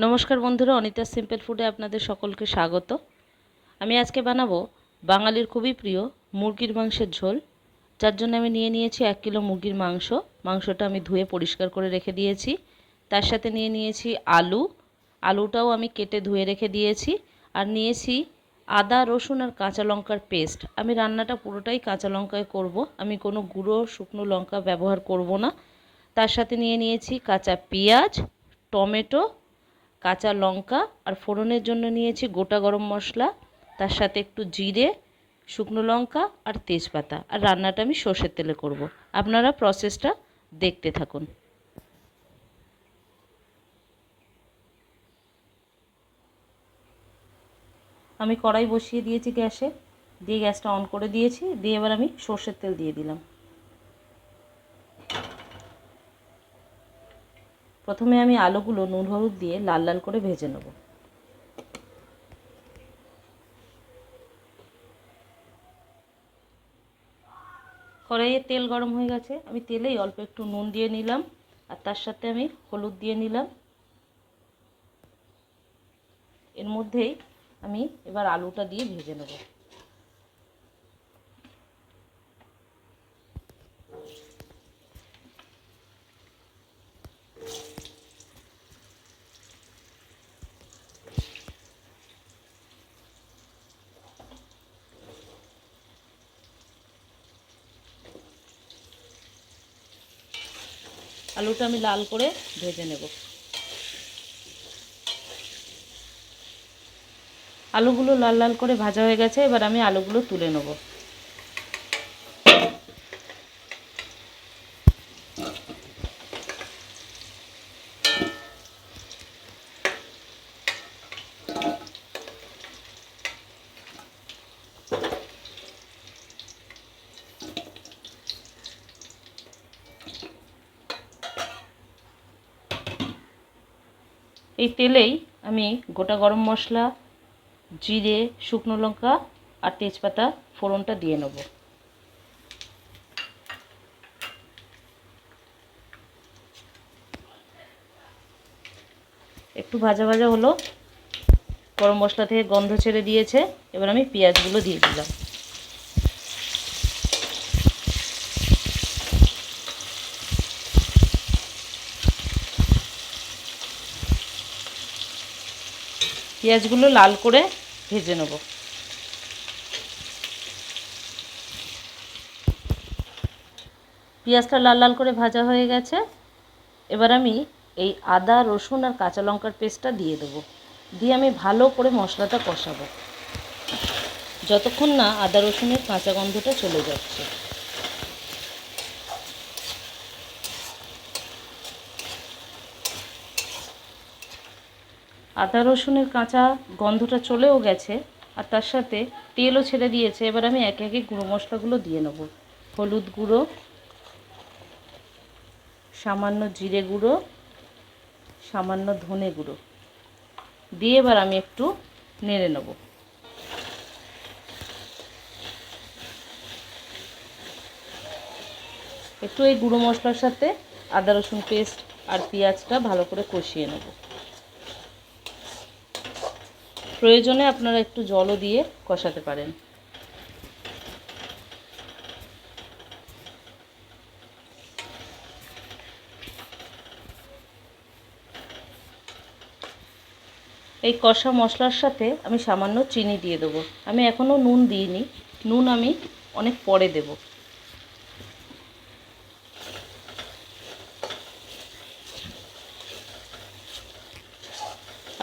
নমস্কার বন্ধুরা, অনিতা সিম্পল ফুডে আপনাদের সকলকে স্বাগত। আমি আজকে বানাবো বাঙালির খুবই প্রিয় মুরগির মাংসের ঝোল। যার জন্য আমি নিয়েছি 1 কিলো মুরগির মাংস। মাংসটা আমি ধুয়ে পরিষ্কার করে রেখে দিয়েছি। তার সাথে নিয়েছি আলুটাও আমি কেটে ধুয়ে রেখে দিয়েছি। আর নিয়েছি আদা, রসুন আর কাঁচা লঙ্কার পেস্ট। আমি রান্নাটা পুরোটাই কাঁচা লঙ্কায় করব, আমি কোনো গুঁড়ো শুকনো লঙ্কা ব্যবহার করব না। তার সাথে নিয়েছি কাঁচা পেঁয়াজ, টমেটো, কাঁচা লঙ্কা আর ফোড়নের জন্য নিয়েছি গোটা গরম মশলা, তার সাথে একটু জিরে, শুকনো লঙ্কা আর তেজপাতা। আর রান্নাটা আমি সর্ষের তেলে করব। আপনারা প্রসেসটা দেখতে থাকুন। আমি কড়াই বসিয়ে দিয়েছি গ্যাসে, দিয়ে গ্যাসটা অন করে দিয়েছি। দিয়ে এবার আমি সর্ষের তেল দিয়ে দিলাম। প্রথমে আমি আলুগুলো নুন হলুদ দিয়ে লাল লাল করে ভেজে নেব। কড়াইয়ে তেল গরম হয়ে গেছে, আমি তেলেই অল্প একটু নুন দিয়ে নিলাম আর তার সাথে আমি হলুদ দিয়ে নিলাম। এর মধ্যেই আমি এবার আলুটা দিয়ে ভেজে নেব। আলুটা আমি লাল করে ভেজে নেব। আলুগুলো লাল লাল করে ভাজা হয়ে গেছে, এবার আমি আলুগুলো তুলে নেব। এই তেলেই আমি গোটা গরম মশলা, জিরে, শুকনো লঙ্কা আর তেজপাতা ফোড়নটা দিয়ে নেব। একটু ভাজা ভাজা হলো, গরম মশলা থেকে গন্ধ ছেড়ে দিয়েছে। এবার আমি পেঁয়াজগুলো দিয়ে দিলাম। পেঁয়াজগুলো লাল করে ভেজে নেব। পেঁয়াজটা লাল লাল করে ভাজা হয়ে গেছে, এবার আমি এই আদা, রসুন আর কাঁচা লঙ্কার পেস্টটা দিয়ে দেবো। দিয়ে আমি ভালো করে মশলাটা কষাবো যতক্ষণ না আদা রসুনের কাঁচা গন্ধটা চলে যাচ্ছে। আদা রসুনের কাঁচা গন্ধটা চলেও গেছে আর তার সাথে তেলও ছেড়ে দিয়েছে। এবার আমি একে একে গুঁড়ো মশলাগুলো দিয়ে নেব। হলুদ গুঁড়ো, সামান্য জিরে গুঁড়ো, সামান্য ধনে গুঁড়ো দিয়ে এবার আমি একটু নেড়ে নেব। একটু এই গুঁড়ো মশলার সাথে আদা রসুন পেস্ট আর পেঁয়াজটা ভালো করে কষিয়ে নেব। প্রয়োজনে আপনারা একটু জলও দিয়ে কষাতে পারেন। এই কষা মশলার সাথে আমি সামান্য চিনি দিয়ে দেবো। আমি এখনও নুন দিইনি, নুন আমি অনেক পরে দেব।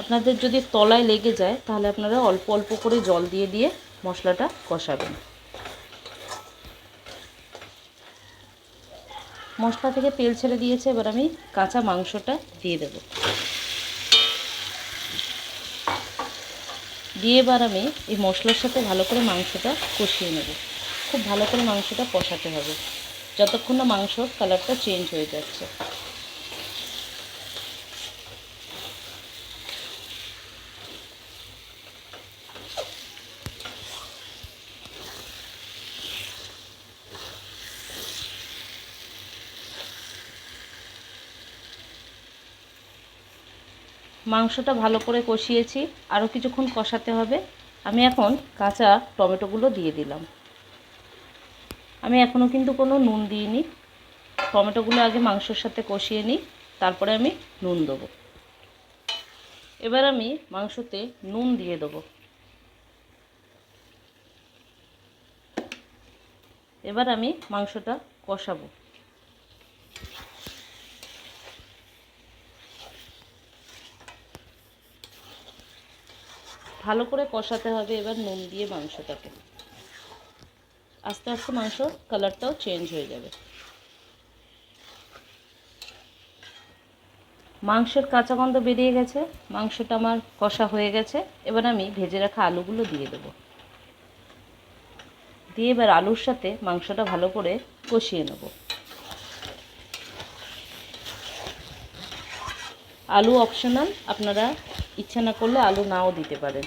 আপনাদের যদি তলায় লেগে যায় তাহলে আপনারা অল্প অল্প করে জল দিয়ে দিয়ে মশলাটা কষাবেন। মশলা থেকে তেল ছেড়ে দিয়েছে, এবার আমি কাঁচা মাংসটা দিয়ে দেব। দিয়ে এবার আমি এই মশলার সাথে ভালো করে মাংসটা কষিয়ে নেব। খুব ভালো করে মাংসটা কষাতে হবে যতক্ষণ না মাংসর কালারটা চেঞ্জ হয়ে যাচ্ছে। মাংসটা ভালো করে কষিয়েছি, আরও কিছুক্ষণ কষাতে হবে। আমি এখন কাঁচা টমেটোগুলো দিয়ে দিলাম। আমি এখনও কিন্তু কোনো নুন দিইনি। টমেটোগুলো আগে মাংসর সাথে কষিয়ে নিই, তারপরে আমি নুন দেবো। এবার আমি মাংসতে নুন দিয়ে দেবো। এবার আমি মাংসটা কষাবো। ভালো করে কষাতে হবে এবার নুন দিয়ে মাংসটাকে। আস্তে আস্তে মাংস কালারটাও চেঞ্জ হয়ে যাবে। মাংসের কাঁচা গন্ধ বেরিয়ে গেছে, মাংসটা আমার কষা হয়ে গেছে। এবার আমি ভেজে রাখা আলুগুলো দিয়ে দেবো। দিয়ে এবার আলুর সাথে মাংসটা ভালো করে কষিয়ে নেব। আলু অপশনাল, আপনারা ইচ্ছা না করলে আলু নাও দিতে পারেন।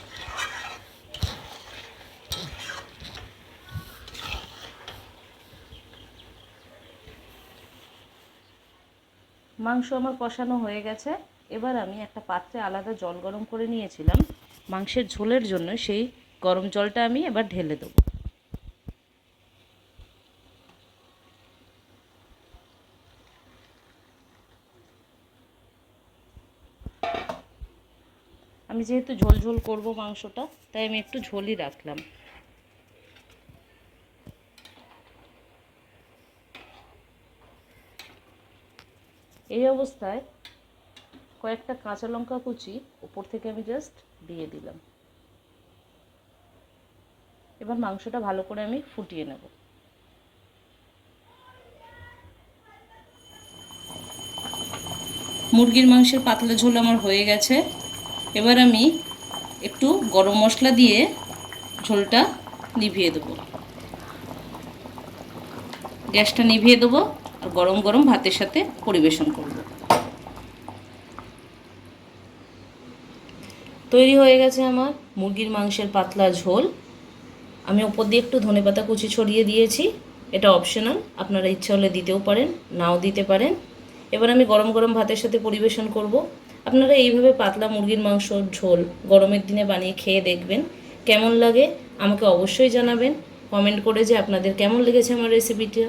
মাংস আমার কষানো হয়ে গেছে। এবার আমি একটা পাত্রে আলাদা জল গরম করে নিয়েছিলাম মাংসের ঝোলের জন্য, সেই গরম জলটা আমি এবার ঢেলে দেবো। আমি যেহেতু ঝোল ঝোল করবো মাংসটা, তাই আমি একটু ঝোলই রাখলাম। এই অবস্থায় কয়েকটা কাঁচা লঙ্কা কুচি উপর থেকে আমি জাস্ট দিয়ে দিলাম। এবার মাংসটা ভালো করে আমি ফুটিয়ে নেব। মুরগির মাংসের পাতলা ঝোল আমার হয়ে গেছে। এবার আমি একটু গরম মশলা দিয়ে ঝোলটা নিভিয়ে দেবো। গ্যাসটা নিভিয়ে দেবো আর গরম গরম ভাতের সাথে পরিবেশন করব। তৈরি হয়ে গেছে আমার মুরগির মাংসের পাতলা ঝোল। আমি ওপর দিয়ে একটু ধনেপাতা কুচি ছড়িয়ে দিয়েছি। এটা অপশনাল, আপনারা ইচ্ছা হলে দিতেও পারেন, নাও দিতে পারেন। এবার আমি গরম গরম ভাতের সাথে পরিবেশন করব। আপনারা এইভাবে পাতলা মুরগির মাংসর ঝোল গরমের দিনে বানিয়ে খেয়ে দেখবেন, কেমন লাগে আমাকে অবশ্যই জানাবেন কমেন্ট করে যে আপনাদের কেমন লেগেছে আমার রেসিপিটা।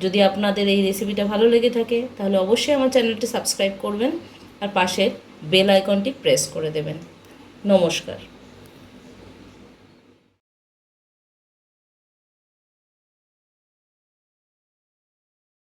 যদি আপনাদের এই রেসিপিটা ভালো লেগে থাকে তাহলে অবশ্যই আমার চ্যানেলটি সাবস্ক্রাইব করবেন আর পাশে বেল আইকনটি প্রেস করে দেবেন। নমস্কার।